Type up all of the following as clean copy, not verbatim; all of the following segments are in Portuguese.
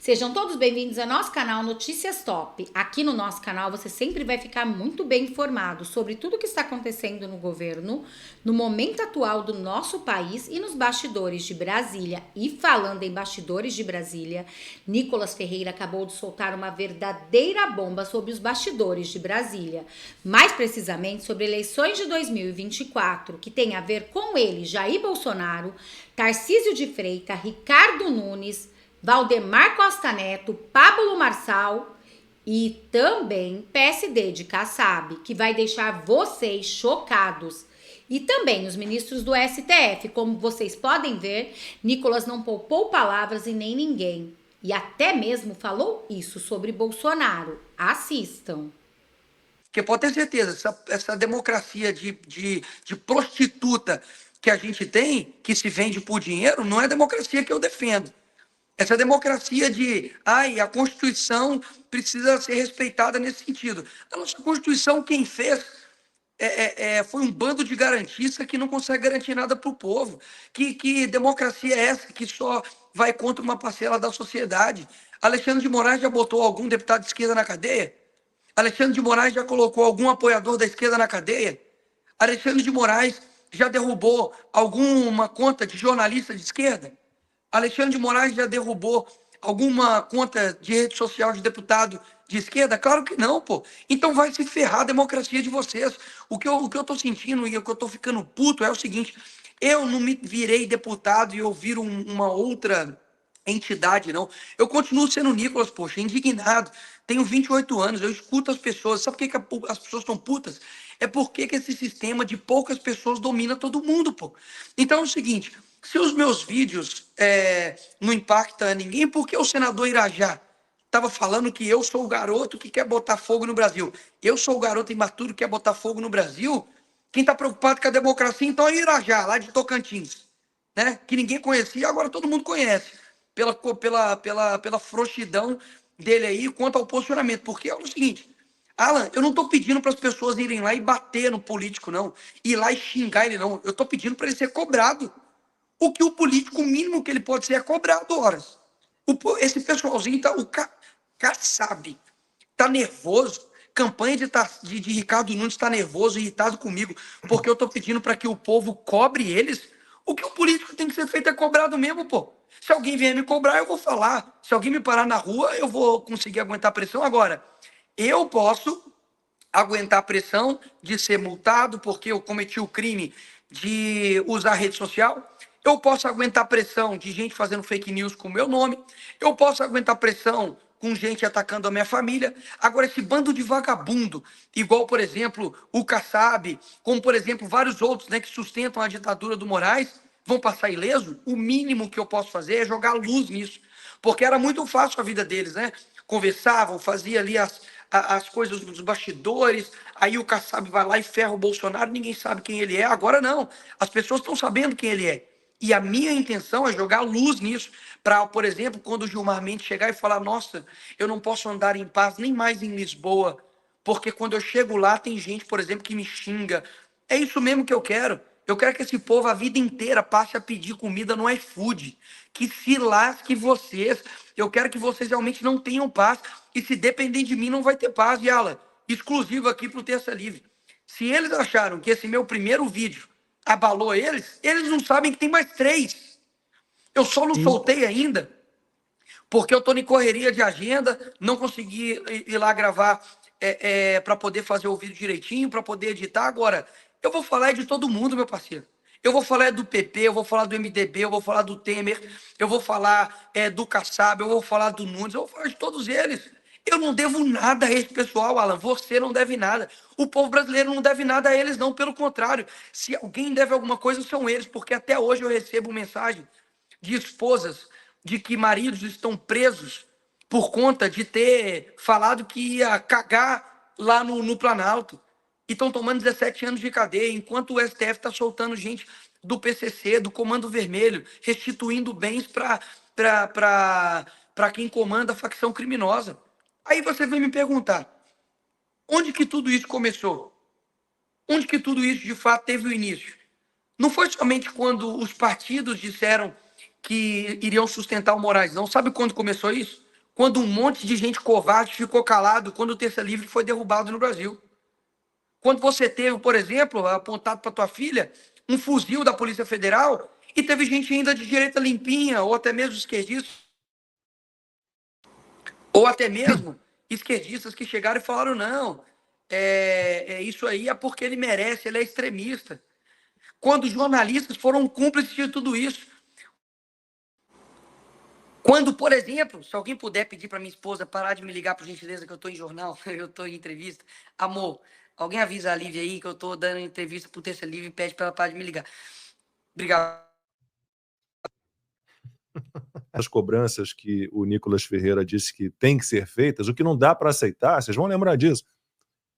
Sejam todos bem-vindos ao nosso canal Notícias Top. Aqui no nosso canal você sempre vai ficar muito bem informado sobre tudo o que está acontecendo no governo, no momento atual do nosso país e nos bastidores de Brasília. E falando em bastidores de Brasília, Nicolas Ferreira acabou de soltar uma verdadeira bomba sobre os bastidores de Brasília. Mais precisamente sobre eleições de 2024, que tem a ver com ele, Jair Bolsonaro, Tarcísio de Freitas, Ricardo Nunes, Valdemar Costa Neto, Pablo Marçal e também PSD de Kassab, que vai deixar vocês chocados. E também os ministros do STF, como vocês podem ver, Nicolas não poupou palavras e nem ninguém. E até mesmo falou isso sobre Bolsonaro. Assistam. Porque pode ter certeza, essa democracia de prostituta que a gente tem, que se vende por dinheiro, não é a democracia que eu defendo. Essa democracia a Constituição precisa ser respeitada nesse sentido. A nossa Constituição, quem fez foi um bando de garantistas que não consegue garantir nada para o povo. Que democracia é essa que só vai contra uma parcela da sociedade? Alexandre de Moraes já botou algum deputado de esquerda na cadeia? Alexandre de Moraes já colocou algum apoiador da esquerda na cadeia? Alexandre de Moraes já derrubou alguma conta de jornalista de esquerda? Alexandre de Moraes já derrubou alguma conta de rede social de deputado de esquerda? Claro que não, pô. Então vai se ferrar a democracia de vocês. O que eu tô sentindo e o que eu tô ficando puto é o seguinte: eu não me virei deputado e eu viro uma outra entidade, não. Eu continuo sendo Nicolas, poxa, indignado. Tenho 28 anos, eu escuto as pessoas. Sabe por que as pessoas estão putas? É porque que esse sistema de poucas pessoas domina todo mundo, pô. Então é o seguinte: se os meus vídeos não impactam ninguém, por que o senador Irajá estava falando que eu sou o garoto que quer botar fogo no Brasil? Eu sou o garoto imaturo que quer botar fogo no Brasil? Quem está preocupado com a democracia, então é Irajá, lá de Tocantins, né? Que ninguém conhecia, agora todo mundo conhece, pela frouxidão dele aí quanto ao posicionamento. Porque é o seguinte, Alan, eu não estou pedindo para as pessoas irem lá e bater no político, não. Ir lá e xingar ele, não. Eu estou pedindo para ele ser cobrado. O que o político, o mínimo que ele pode ser é cobrado, horas. Esse pessoalzinho, o Kassab, tá nervoso. Campanha de Ricardo Nunes está nervoso, irritado comigo, porque eu estou pedindo para que o povo cobre eles. O que o político tem que ser feito é cobrado mesmo, pô. Se alguém vier me cobrar, eu vou falar. Se alguém me parar na rua, eu vou conseguir aguentar a pressão. Agora, eu posso aguentar a pressão de ser multado porque eu cometi o crime de usar a rede social. Eu posso aguentar pressão de gente fazendo fake news com o meu nome. Eu posso aguentar pressão com gente atacando a minha família. Agora, esse bando de vagabundo, igual, por exemplo, o Kassab, como, por exemplo, vários outros, né, que sustentam a ditadura do Moraes, vão passar ileso? O mínimo que eu posso fazer é jogar luz nisso. Porque era muito fácil a vida deles, né? Conversavam, fazia ali as coisas dos bastidores, aí o Kassab vai lá e ferra o Bolsonaro, ninguém sabe quem ele é. Agora não, as pessoas estão sabendo quem ele é. E a minha intenção é jogar luz nisso, para, por exemplo, quando o Gilmar Mendes chegar e falar: nossa, eu não posso andar em paz nem mais em Lisboa, porque quando eu chego lá tem gente, por exemplo, que me xinga. É isso mesmo que eu quero. Eu quero que esse povo a vida inteira passe a pedir comida no iFood. Que se lasque vocês. Eu quero que vocês realmente não tenham paz. E se depender de mim, não vai ter paz. E, Alan, exclusivo aqui para o Terça Livre. Se eles acharam que esse meu primeiro vídeo abalou eles não sabem que tem mais 3. Eu só não Sim. soltei ainda, porque eu estou em correria de agenda, não consegui ir lá gravar para poder fazer o vídeo direitinho, para poder editar. Agora, eu vou falar de todo mundo, meu parceiro. Eu vou falar do PP, eu vou falar do MDB, eu vou falar do Temer, eu vou falar do Kassab, eu vou falar do Nunes, eu vou falar de todos eles. Eu não devo nada a esse pessoal, Alan. Você não deve nada. O povo brasileiro não deve nada a eles, não. Pelo contrário, se alguém deve alguma coisa, são eles, porque até hoje eu recebo mensagem de esposas de que maridos estão presos por conta de ter falado que ia cagar lá no Planalto. E estão tomando 17 anos de cadeia, enquanto o STF está soltando gente do PCC, do Comando Vermelho, restituindo bens para quem comanda a facção criminosa. Aí você vem me perguntar, onde que tudo isso começou? Onde que tudo isso, de fato, teve o início? Não foi somente quando os partidos disseram que iriam sustentar o Moraes, não. Sabe quando começou isso? quando um monte de gente covarde ficou calado quando o Terça Livre foi derrubado no Brasil. Quando você teve, por exemplo, apontado para tua filha, um fuzil da Polícia Federal e teve gente ainda de direita limpinha, ou até mesmo esquerdistas, ou até mesmo esquerdistas que chegaram e falaram, não, isso aí é porque ele merece, ele é extremista. Quando jornalistas foram cúmplices de tudo isso. Quando, por exemplo, se alguém puder pedir para minha esposa parar de me ligar, por gentileza, que eu estou em jornal, eu estou em entrevista. Amor, alguém avisa a Lívia aí que eu estou dando entrevista para o Terça Livre e pede para ela parar de me ligar. Obrigado. As cobranças que o Nicolas Ferreira disse que tem que ser feitas, o que não dá para aceitar, vocês vão lembrar disso,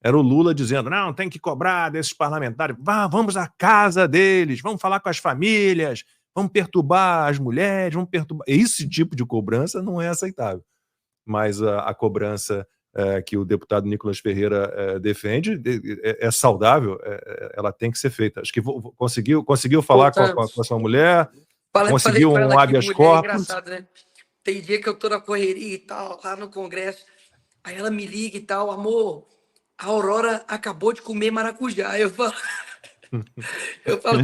era o Lula dizendo, não, tem que cobrar desses parlamentares, vamos à casa deles, vamos falar com as famílias, vamos perturbar as mulheres, vamos perturbar... Esse tipo de cobrança não é aceitável. Mas a cobrança que o deputado Nicolas Ferreira defende é saudável, ela tem que ser feita. Acho que conseguiu falar com a sua mulher, conseguiu um habeas corpus. É engraçado, né? Tem dia que eu tô na correria e tal, lá no Congresso, aí ela me liga e tal, amor, a Aurora acabou de comer maracujá. Eu falo,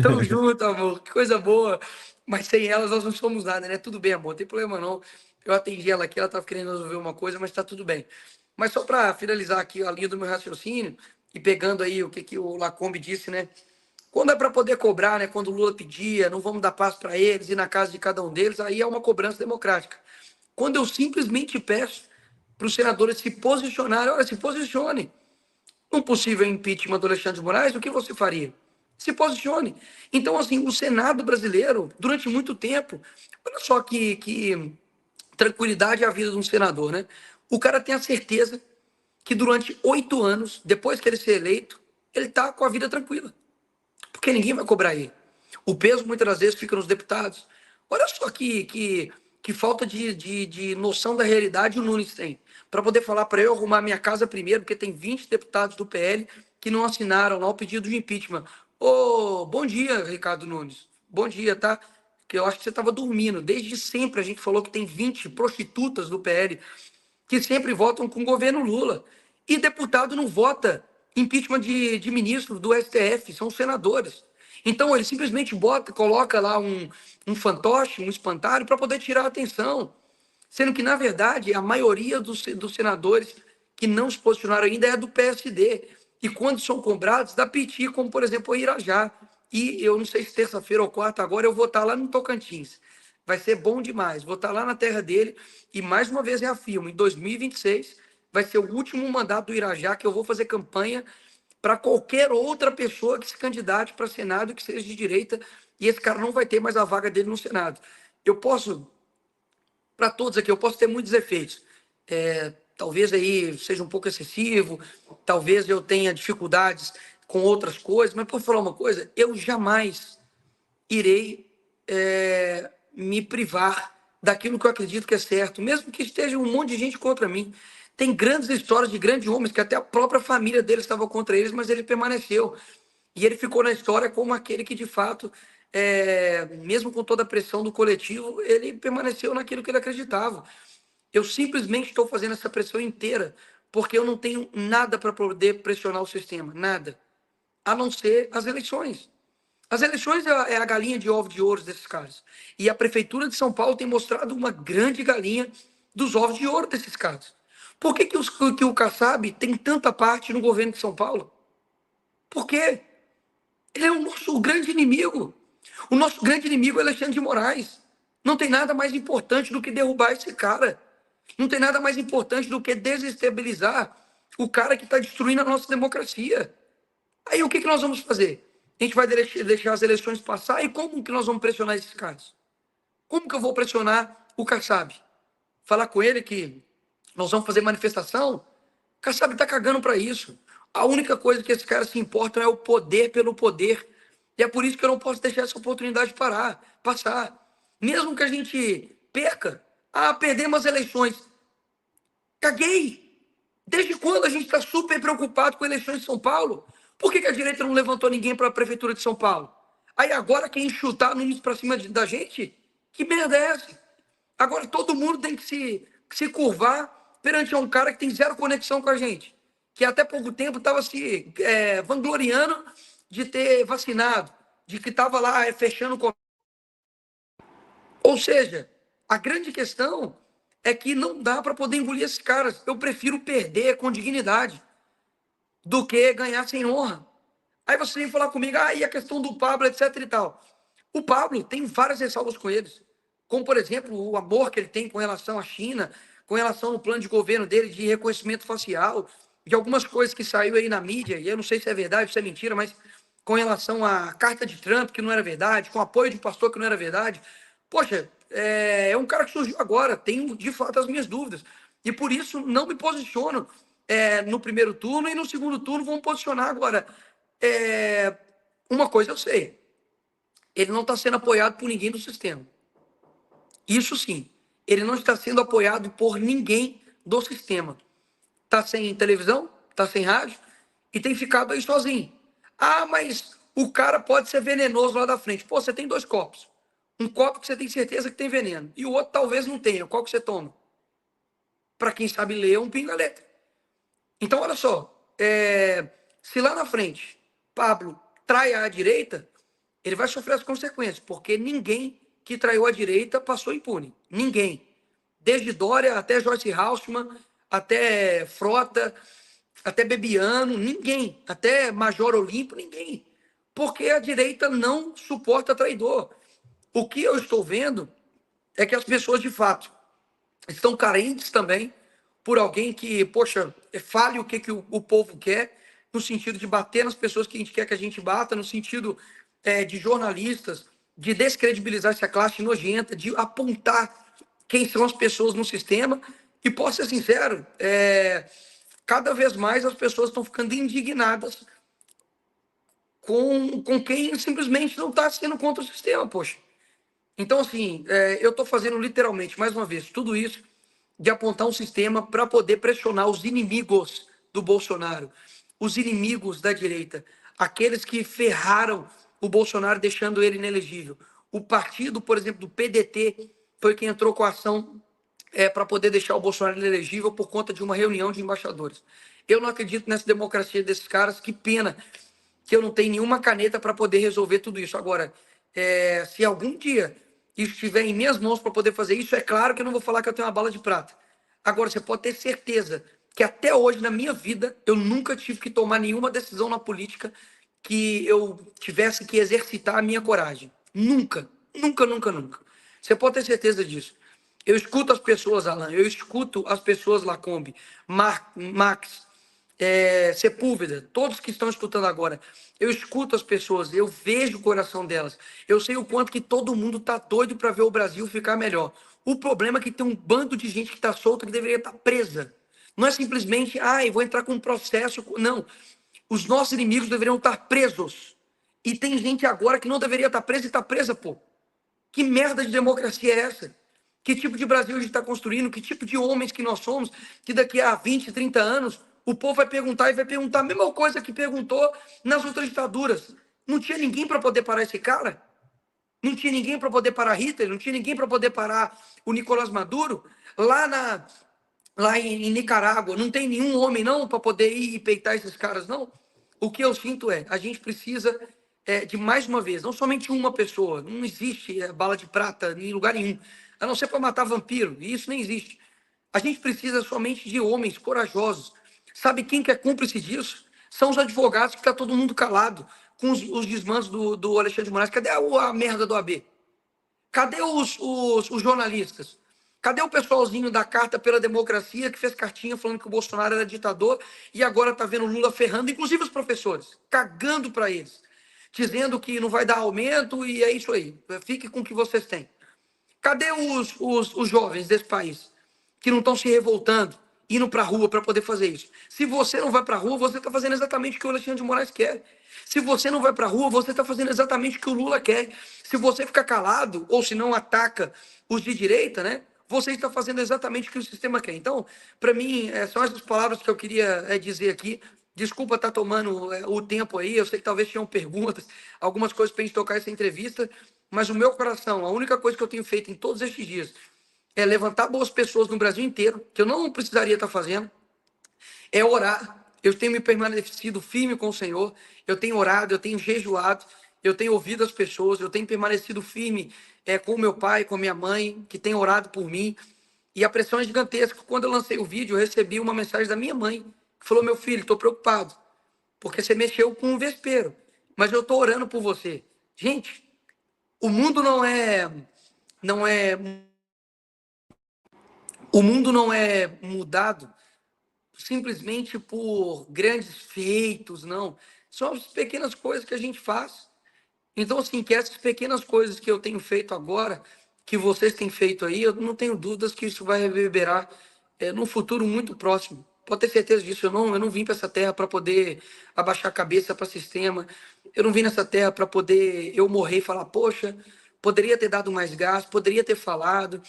tamo junto, amor, que coisa boa. Mas sem elas nós não somos nada, né? Tudo bem, amor, não tem problema não. Eu atendi ela aqui, ela tava querendo resolver uma coisa, mas tá tudo bem. Mas só para finalizar aqui a linha do meu raciocínio, e pegando aí o que o Lacombe disse, né? Quando é para poder cobrar, né? Quando o Lula pedia, não vamos dar passo para eles, ir na casa de cada um deles, aí é uma cobrança democrática. Quando eu simplesmente peço para os senadores se posicionarem, olha, se posicione. Um possível impeachment do Alexandre de Moraes, o que você faria? Se posicione. Então, assim, o Senado brasileiro, durante muito tempo, olha só que tranquilidade é a vida de um senador, né? O cara tem a certeza que durante 8 anos, depois que ele ser eleito, ele está com a vida tranquila. Porque ninguém vai cobrar ele. O peso, muitas das vezes, fica nos deputados. Olha só que falta de noção da realidade o Nunes tem. Para poder falar para eu arrumar minha casa primeiro, porque tem 20 deputados do PL que não assinaram lá o pedido de impeachment. Ô, bom dia, Ricardo Nunes. Bom dia, tá? Que eu acho que você estava dormindo. Desde sempre a gente falou que tem 20 prostitutas do PL que sempre votam com o governo Lula. E deputado não vota impeachment de ministro do STF, são senadores. Então ele simplesmente coloca lá um fantoche, um espantalho para poder tirar a atenção. Sendo que, na verdade, a maioria dos senadores que não se posicionaram ainda é do PSD. E quando são cobrados, dá piti, como, por exemplo, o Irajá. E eu não sei se terça-feira ou quarta agora eu vou estar lá no Tocantins. Vai ser bom demais. Vou estar lá na terra dele e, mais uma vez, reafirmo, em 2026 vai ser o último mandato do Irajá que eu vou fazer campanha para qualquer outra pessoa que se candidate para Senado que seja de direita, e esse cara não vai ter mais a vaga dele no Senado. Eu posso, para todos aqui, eu posso ter muitos efeitos. Talvez aí seja um pouco excessivo, talvez eu tenha dificuldades com outras coisas, mas por falar uma coisa, eu jamais irei me privar daquilo que eu acredito que é certo, mesmo que esteja um monte de gente contra mim. Tem grandes histórias de grandes homens que até a própria família dele estava contra eles, mas ele permaneceu. E ele ficou na história como aquele que, de fato, mesmo com toda a pressão do coletivo, ele permaneceu naquilo que ele acreditava. Eu simplesmente estou fazendo essa pressão inteira porque eu não tenho nada para poder pressionar o sistema, nada, a não ser as eleições. As eleições é a galinha de ovo de ouro desses caras. E a Prefeitura de São Paulo tem mostrado uma grande galinha dos ovos de ouro desses caras. Por que o Kassab tem tanta parte no governo de São Paulo? Por quê? Ele é o nosso grande inimigo. O nosso grande inimigo é Alexandre de Moraes. Não tem nada mais importante do que derrubar esse cara. Não tem nada mais importante do que desestabilizar o cara que está destruindo a nossa democracia. Aí o que nós vamos fazer? A gente vai deixar as eleições passar e como que nós vamos pressionar esses caras? Como que eu vou pressionar o Kassab? Falar com ele que nós vamos fazer manifestação? O Kassab está cagando para isso. A única coisa que esses caras se importam é o poder pelo poder. E é por isso que eu não posso deixar essa oportunidade passar. Mesmo que a gente perca. Perdemos as eleições. Caguei. Desde quando a gente está super preocupado com eleições de São Paulo? Por que a direita não levantou ninguém para a Prefeitura de São Paulo? Aí agora quem chutar números para cima da gente? Que merda é essa? Agora todo mundo tem que se curvar perante um cara que tem zero conexão com a gente, que até pouco tempo estava se vangloriando de ter vacinado, de que estava lá fechando o comércio. Ou seja, a grande questão é que não dá para poder engolir esses caras. Eu prefiro perder com dignidade do que ganhar sem honra. Aí você vem falar comigo, e a questão do Pablo, etc e tal. O Pablo tem várias ressalvas com eles, como, por exemplo, o amor que ele tem com relação à China, com relação ao plano de governo dele de reconhecimento facial, de algumas coisas que saiu aí na mídia, e eu não sei se é verdade ou se é mentira, mas com relação à carta de Trump, que não era verdade, com apoio de um pastor que não era verdade. Poxa, é um cara que surgiu agora, tenho de fato as minhas dúvidas, e por isso não me posiciono no primeiro turno, e no segundo turno vou me posicionar agora. Uma coisa eu sei, ele não está sendo apoiado por ninguém do sistema. Isso sim, ele não está sendo apoiado por ninguém do sistema. Está sem televisão, está sem rádio e tem ficado aí sozinho. Mas o cara pode ser venenoso lá da frente. Pô, você tem 2 copos. Um copo que você tem certeza que tem veneno e o outro talvez não tenha. Qual que você toma? Para quem sabe ler, é um pinga-letra. Então, olha só, se lá na frente Pablo trai a direita, ele vai sofrer as consequências, porque ninguém que traiu a direita passou impune. Ninguém. Desde Dória até Joyce Haussmann, até Frota, até Bebiano, ninguém. Até Major Olímpio, ninguém. Porque a direita não suporta traidor. O que eu estou vendo é que as pessoas, de fato, estão carentes também por alguém que, poxa, fale o que o povo quer, no sentido de bater nas pessoas que a gente quer que a gente bata, no sentido de jornalistas, de descredibilizar essa classe nojenta, de apontar quem são as pessoas no sistema. E posso ser sincero, cada vez mais as pessoas estão ficando indignadas com quem simplesmente não está sendo contra o sistema, poxa. Então, assim, eu estou fazendo literalmente, mais uma vez, tudo isso de apontar um sistema para poder pressionar os inimigos do Bolsonaro, os inimigos da direita, aqueles que ferraram o Bolsonaro, deixando ele inelegível. O partido, por exemplo, do PDT, foi quem entrou com a ação para poder deixar o Bolsonaro inelegível por conta de uma reunião de embaixadores. Eu não acredito nessa democracia desses caras, que pena que eu não tenho nenhuma caneta para poder resolver tudo isso. Agora, se algum dia isso estiver em minhas mãos para poder fazer isso, é claro que eu não vou falar que eu tenho uma bala de prata. Agora, você pode ter certeza que até hoje, na minha vida, eu nunca tive que tomar nenhuma decisão na política que eu tivesse que exercitar a minha coragem. Nunca, nunca, nunca, nunca. Você pode ter certeza disso. Eu escuto as pessoas, Alan, eu escuto as pessoas, Lacombe, Max, Sepúlveda, todos que estão escutando agora. Eu escuto as pessoas, eu vejo o coração delas. Eu sei o quanto que todo mundo está doido para ver o Brasil ficar melhor. O problema é que tem um bando de gente que está solta que deveria estar presa. Não é simplesmente, eu vou entrar com um processo. Não. Os nossos inimigos deveriam estar presos. E tem gente agora que não deveria estar presa e está presa, pô. Que merda de democracia é essa? Que tipo de Brasil a gente está construindo? Que tipo de homens que nós somos? Que daqui a 20, 30 anos o povo vai perguntar a mesma coisa que perguntou nas outras ditaduras. Não tinha ninguém para poder parar esse cara? Não tinha ninguém para poder parar Hitler? Não tinha ninguém para poder parar o Nicolás Maduro? Lá em Nicarágua, não tem nenhum homem não para poder ir e peitar esses caras, não? O que eu sinto a gente precisa de mais uma vez, não somente uma pessoa, não existe bala de prata em lugar nenhum, a não ser para matar vampiro, e isso nem existe. A gente precisa somente de homens corajosos. Sabe quem que é cúmplice disso? São os advogados, que está todo mundo calado com os desmandos do Alexandre de Moraes. Cadê a merda do AB? Cadê os jornalistas? Cadê o pessoalzinho da Carta pela Democracia, que fez cartinha falando que o Bolsonaro era ditador e agora está vendo o Lula ferrando, inclusive os professores, cagando para eles, dizendo que não vai dar aumento e é isso aí, fique com o que vocês têm. Cadê os jovens desse país que não estão se revoltando, indo para a rua para poder fazer isso? Se você não vai para a rua, você está fazendo exatamente o que o Alexandre de Moraes quer. Se você não vai para a rua, você está fazendo exatamente o que o Lula quer. Se você ficar calado, ou se não ataca os de direita, né? Você está fazendo exatamente o que o sistema quer. Então, para mim, são essas palavras que eu queria dizer aqui. Desculpa estar tomando o tempo aí, eu sei que talvez tinham perguntas, algumas coisas para a gente tocar essa entrevista, mas o meu coração, a única coisa que eu tenho feito em todos estes dias é levantar boas pessoas no Brasil inteiro, que eu não precisaria estar fazendo, é orar. Eu tenho me permanecido firme com o Senhor, eu tenho orado, eu tenho jejuado, eu tenho ouvido as pessoas, eu tenho permanecido firme com o meu pai, com a minha mãe, que tem orado por mim. E a pressão é gigantesca. Quando eu lancei o vídeo, eu recebi uma mensagem da minha mãe, que falou: meu filho, estou preocupado, porque você mexeu com um vespeiro, mas eu estou orando por você. Gente, o mundo o mundo não é mudado simplesmente por grandes feitos, não. São as pequenas coisas que a gente faz. Então, assim, que essas pequenas coisas que eu tenho feito agora, que vocês têm feito aí, eu não tenho dúvidas que isso vai reverberar num futuro muito próximo. Pode ter certeza disso. Eu não vim para essa terra para poder abaixar a cabeça para o sistema. Eu não vim nessa terra para poder eu morrer e falar: poxa, poderia ter dado mais gás, poderia ter falado,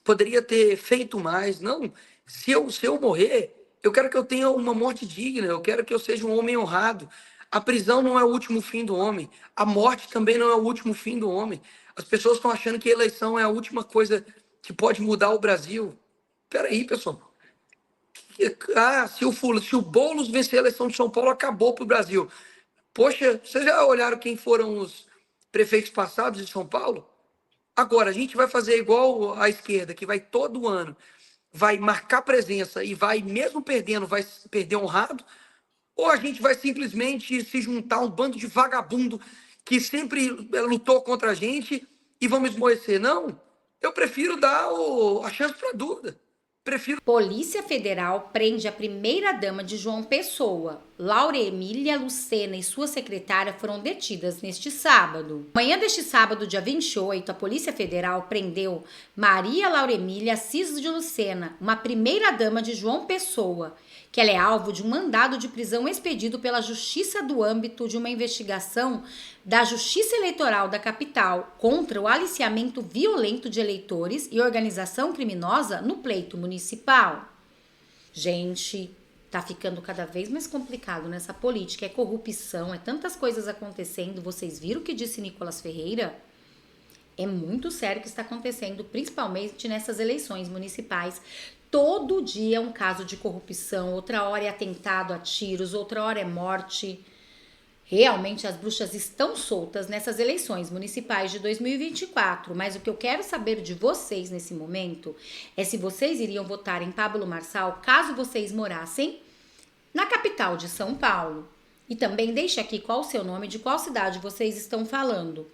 poderia ter feito mais. Não, se eu morrer, eu quero que eu tenha uma morte digna, eu quero que eu seja um homem honrado. A prisão não é o último fim do homem, a morte também não é o último fim do homem. As pessoas estão achando que a eleição é a última coisa que pode mudar o Brasil. Espera aí, pessoal. Se o Boulos vencer a eleição de São Paulo, acabou para o Brasil. Poxa, vocês já olharam quem foram os prefeitos passados de São Paulo? Agora, a gente vai fazer igual a esquerda, que vai todo ano, vai marcar presença e vai, mesmo perdendo, vai perder honrado, ou a gente vai simplesmente se juntar a um bando de vagabundo que sempre lutou contra a gente e vamos esmorecer? Não, eu prefiro dar a chance para a dúvida. Polícia Federal prende a primeira-dama de João Pessoa. Laura Emília Lucena e sua secretária foram detidas neste sábado. Manhã deste sábado, dia 28, a Polícia Federal prendeu Maria Laura Emília Assis de Lucena, uma primeira-dama de João Pessoa, que ela é alvo de um mandado de prisão expedido pela Justiça do âmbito de uma investigação da Justiça Eleitoral da capital contra o aliciamento violento de eleitores e organização criminosa no pleito municipal. Gente, tá ficando cada vez mais complicado nessa política, é corrupção, é tantas coisas acontecendo. Vocês viram o que disse Nicolas Ferreira? É muito sério o que está acontecendo, principalmente nessas eleições municipais. Todo dia é um caso de corrupção, outra hora é atentado a tiros, outra hora é morte. Realmente as bruxas estão soltas nessas eleições municipais de 2024, mas o que eu quero saber de vocês nesse momento é se vocês iriam votar em Pablo Marçal caso vocês morassem na capital de São Paulo. E também deixe aqui qual o seu nome, de qual cidade vocês estão falando.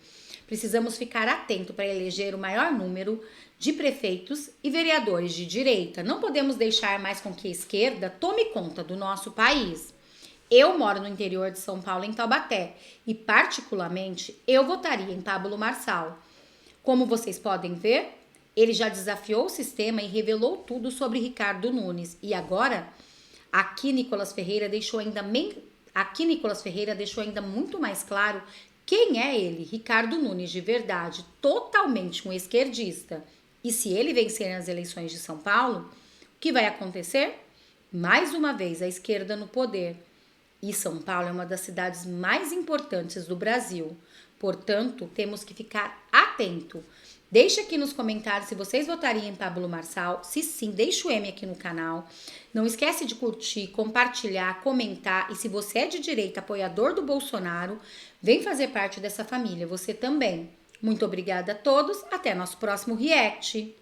Precisamos ficar atento para eleger o maior número de prefeitos e vereadores de direita. Não podemos deixar mais com que a esquerda tome conta do nosso país. Eu moro no interior de São Paulo, em Taubaté, e particularmente eu votaria em Pablo Marçal. Como vocês podem ver, ele já desafiou o sistema e revelou tudo sobre Ricardo Nunes. E agora, aqui Nicolas Ferreira deixou ainda muito mais claro quem é ele, Ricardo Nunes, de verdade, totalmente um esquerdista. E se ele vencer nas eleições de São Paulo, o que vai acontecer? Mais uma vez, a esquerda no poder. E São Paulo é uma das cidades mais importantes do Brasil. Portanto, temos que ficar atento. Deixe aqui nos comentários se vocês votariam em Pablo Marçal. Se sim, deixa o M aqui no canal. Não esquece de curtir, compartilhar, comentar. E se você é de direita, apoiador do Bolsonaro, vem fazer parte dessa família, você também. Muito obrigada a todos, até nosso próximo react.